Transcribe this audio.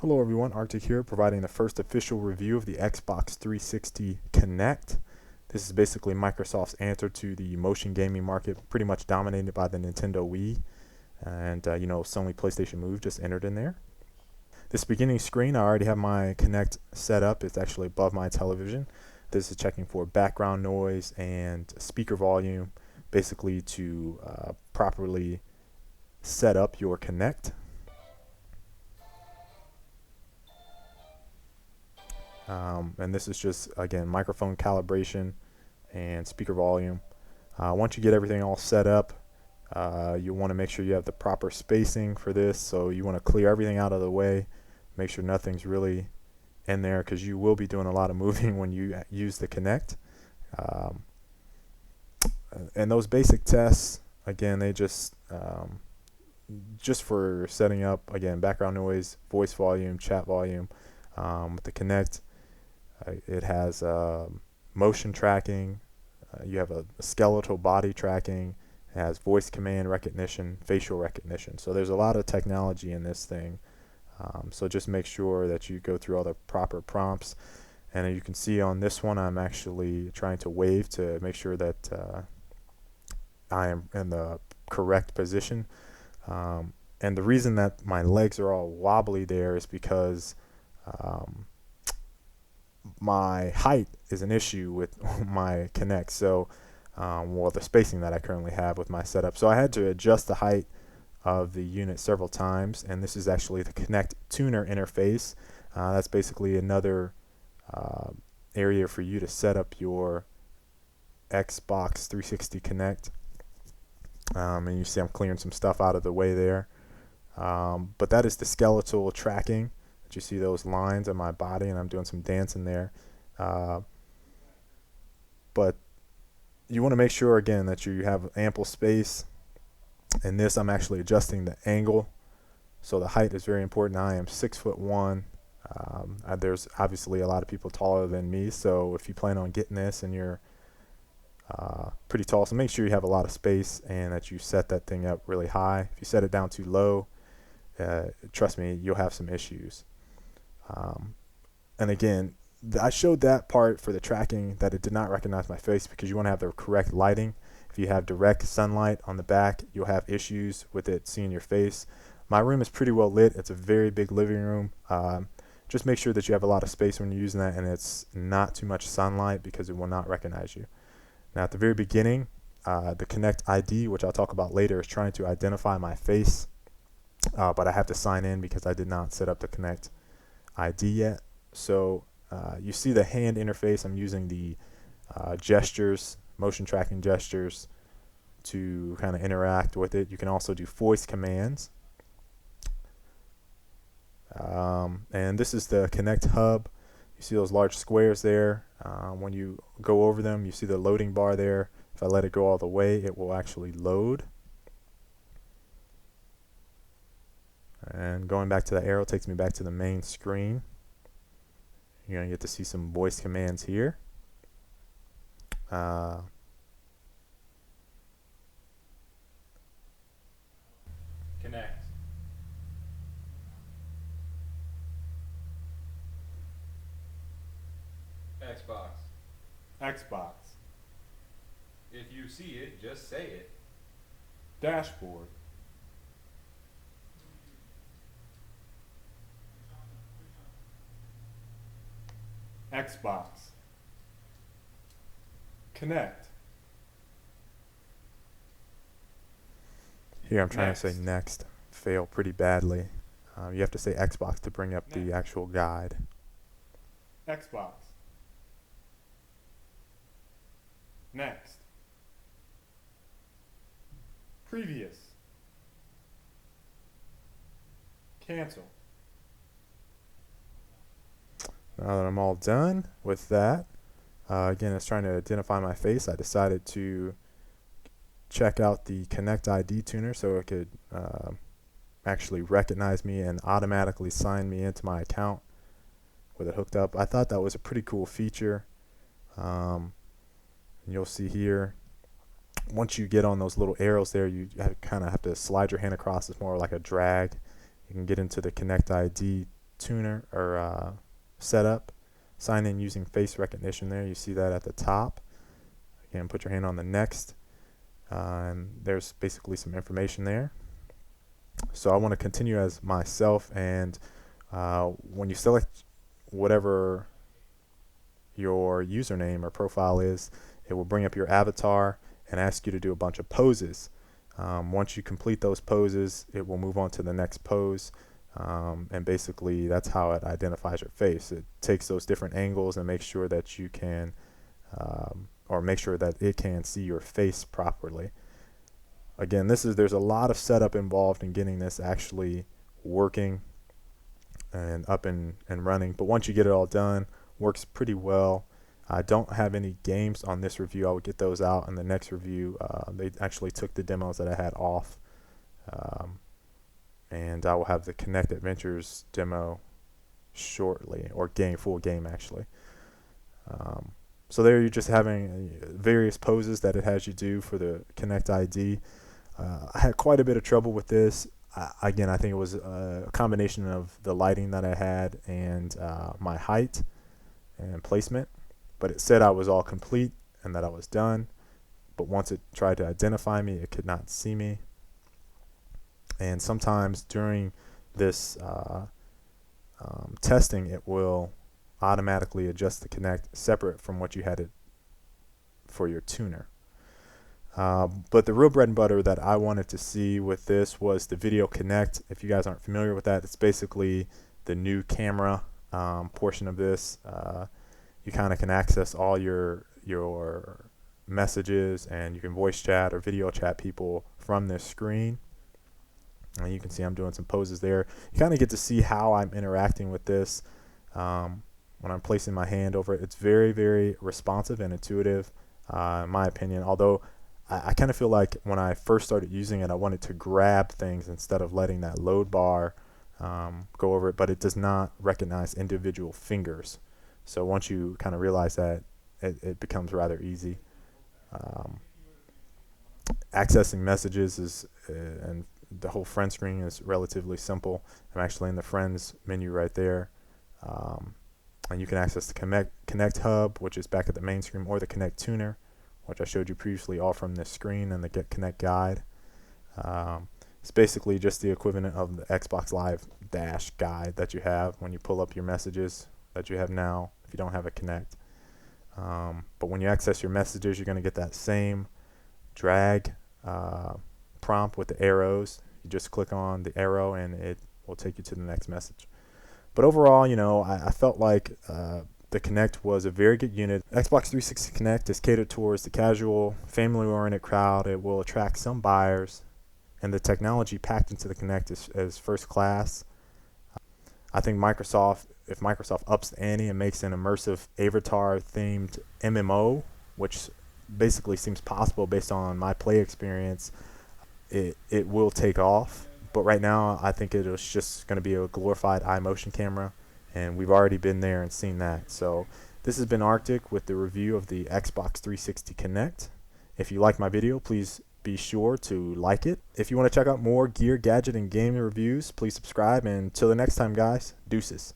Hello everyone, Arctic here, providing the first official review of the Xbox 360 Kinect. This is basically Microsoft's answer to the motion gaming market, pretty much dominated by the Nintendo Wii, and Sony Playstation Move just entered in there. This beginning screen, I already have my Kinect set up. It's actually above my television. This is checking for background noise and speaker volume, basically to properly set up your Kinect. And this is just, again, microphone calibration and speaker volume. Once you get everything all set up, you want to make sure you have the proper spacing for this. So you want to clear everything out of the way, make sure nothing's really in there, because you will be doing a lot of moving when you use the Kinect. And those basic tests, again, they just for setting up, again, background noise, voice volume, chat volume. With the Kinect, it has motion tracking, you have a skeletal body tracking, it has voice command recognition, facial recognition. So there's a lot of technology in this thing. So just make sure that you go through all the proper prompts. And you can see on this one, I'm actually trying to wave to make sure that I am in the correct position. And the reason that my legs are all wobbly there is because my height is an issue with my Kinect. So, the spacing that I currently have with my setup. So I had to adjust the height of the unit several times, and this is actually the Kinect Tuner interface. That's basically another area for you to set up your Xbox 360 Kinect. And you see I'm clearing some stuff out of the way there. But that is the skeletal tracking. You see those lines on my body, and I'm doing some dancing there. But you want to make sure, again, that you have ample space. In this, I'm actually adjusting the angle. So the height is very important. I am 6'1". There's obviously a lot of people taller than me. So if you plan on getting this and you're pretty tall, so make sure you have a lot of space and that you set that thing up really high. If you set it down too low, trust me, you'll have some issues. And again, I showed that part for the tracking that it did not recognize my face, because you want to have the correct lighting. If you have direct sunlight on the back, you'll have issues with it seeing your face. My room is pretty well lit. It's a very big living room. Just make sure that you have a lot of space when you're using that, and it's not too much sunlight, because it will not recognize you. Now at the very beginning, the Kinect ID, which I'll talk about later, is trying to identify my face, but I have to sign in because I did not set up the Kinect ID yet. So you see the hand interface. I'm using the gestures, motion tracking gestures, to kind of interact with it. You can also do voice commands. And this is the Kinect hub. You see those large squares there. When you go over them, you see the loading bar there. If I let it go all the way, it will actually load. And going back to the arrow takes me back to the main screen. You're going to get to see some voice commands here. Connect. Xbox. Xbox. If you see it, just say it. Dashboard. Xbox. Kinect. Here I'm trying to say next. Fail pretty badly. You have to say Xbox to bring up the actual guide. Xbox. Next. Previous. Cancel. Now that I'm all done with that, again, it's trying to identify my face. I decided to check out the Kinect Id Tuner so it could actually recognize me and automatically sign me into my account with it hooked up. I thought that was a pretty cool feature. You'll see here, once you get on those little arrows there, you kind of have to slide your hand across. It's more like a drag. You can get into the Kinect ID Tuner or setup. Sign in using face recognition there. You see that at the top. Again, put your hand on the next. And there's basically some information there. So I want to continue as myself, and when you select whatever your username or profile is, it will bring up your avatar and ask you to do a bunch of poses. Once you complete those poses, it will move on to the next pose, and basically that's how it identifies your face. It takes those different angles and makes sure that you can or make sure that it can see your face properly. Again, there's a lot of setup involved in getting this actually working and up and running, but once you get it all done, works pretty well. I don't have any games on this review. I will get those out in the next review. They actually took the demos that I had off, and I will have the Kinect Adventures demo shortly, or full game actually. So there you're just having various poses that it has you do for the Kinect ID. I had quite a bit of trouble with this. Again, I think it was a combination of the lighting that I had and my height and placement. But it said I was all complete and that I was done. But once it tried to identify me, it could not see me. And sometimes during this testing, it will automatically adjust the Kinect separate from what you had it for your tuner. But the real bread and butter that I wanted to see with this was the Video Kinect. If you guys aren't familiar with that, it's basically the new camera portion of this. You kind of can access all your messages, and you can voice chat or video chat people from this screen. And you can see I'm doing some poses there. You kind of get to see how I'm interacting with this when I'm placing my hand over it. It's very, very responsive and intuitive, in my opinion. Although I kind of feel like when I first started using it, I wanted to grab things instead of letting that load bar go over it. But it does not recognize individual fingers. So once you kind of realize that, it becomes rather easy. Accessing messages and the whole friend screen is relatively simple. I'm actually in the friends menu right there. And you can access the Kinect Hub, which is back at the main screen, or the Kinect Tuner, which I showed you previously, all from this screen, and the Get Kinect Guide. It's basically just the equivalent of the Xbox Live Dash guide that you have when you pull up your messages that you have now if you don't have a Kinect. But when you access your messages, you're going to get that same drag prompt with the arrows. You just click on the arrow and it will take you to the next message. But overall, I felt like the Kinect was a very good unit. Xbox 360 Kinect is catered towards the casual, family-oriented crowd. It will attract some buyers, and the technology packed into the Kinect is first class. I think if Microsoft ups the ante and makes an immersive Avatar-themed MMO, which basically seems possible based on my play experience, it will take off. But right now, I think it was just going to be a glorified iMotion camera, and we've already been there and seen that. So this has been Arctic with the review of the Xbox 360 Kinect. If you like my video, please be sure to like it. If you want to check out more gear, gadget, and gaming reviews, please subscribe. And until the next time, guys, deuces.